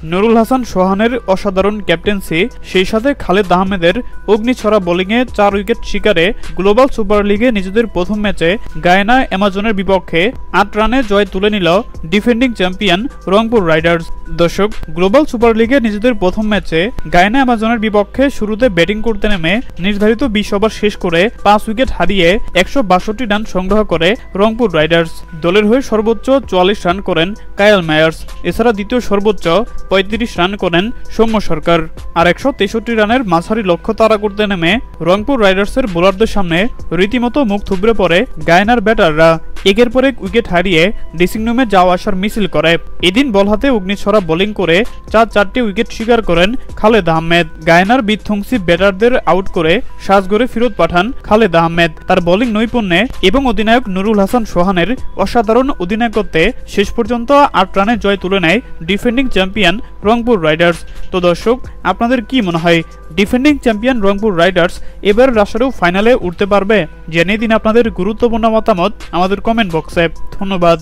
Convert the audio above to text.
নুরুল হাসান সোহানের অসাধারণ ক্যাপ্টেন্সি, সেই সাথে খালেদ আহমেদের অগ্নিছড়া বোলিংয়ে 4 উইকেট শিকারে গ্লোবাল সুপার লিগে নিজেদের প্রথম ম্যাচে গায়ানা অ্যামাজনের বিপক্ষে 8 রানে জয় তুলে নিল ডিফেন্ডিং চ্যাম্পিয়ন রংপুর রাইডার্স। দর্শক, গ্লোবাল সুপার লিগে নিজেদের প্রথম ম্যাচে গায়ানা অ্যামাজনের বিপক্ষে শুরুতে ব্যাটিং করতে নেমে নির্ধারিত 20 ওভার শেষ করে 5 উইকেট হারিয়ে 162 রান সংগ্রহ করে রংপুর রাইডার্স। দলের হয়ে সর্বোচ্চ 44 রান করেন কায়েল মায়ার্স। এছাড়া দ্বিতীয় সর্বোচ্চ 35 রান করেন সৌম্য সরকার। আর 163 রানের মাঝারি লক্ষ্য তাড়া করতে নেমে রংপুর রাইডার্সের বোলারদের সামনে রীতিমতো মুখ থুবড়ে পড়ে গায়ানার ব্যাটাররা। একের পর এক উইকেট হারিয়ে ড্রেসিং রুমে যাওয়া আসার মিছিল করে। এদিন বল হাতে অগ্নিছড়া বোলিং করে 4 উইকেট শিকার করেন খালেদ আহমেদ। গায়ানার বিধ্বংসী ব্যাটারদের আউট করে সাজঘরে ফেরত পাঠান খালেদ আহমেদ। তার বোলিং নৈপুণ্যে এবং অধিনায়ক নুরুল হাসান সোহানের অসাধারণ অধিনায়কত্বে শেষ পর্যন্ত 8 রানে জয় তুলে নেয় ডিফেন্ডিং চ্যাম্পিয়ন রংপুর রাইডার্স। তো দর্শক, আপনাদের কি মনে হয় ডিফেন্ডিং চ্যাম্পিয়ন রংপুর রাইডার্স এবার রাশারেও ফাইনালে উঠতে পারবে? জানিয়ে দিন আপনাদের গুরুত্বপূর্ণ মতামত আমাদের কমেন্ট বক্সে। ধন্যবাদ।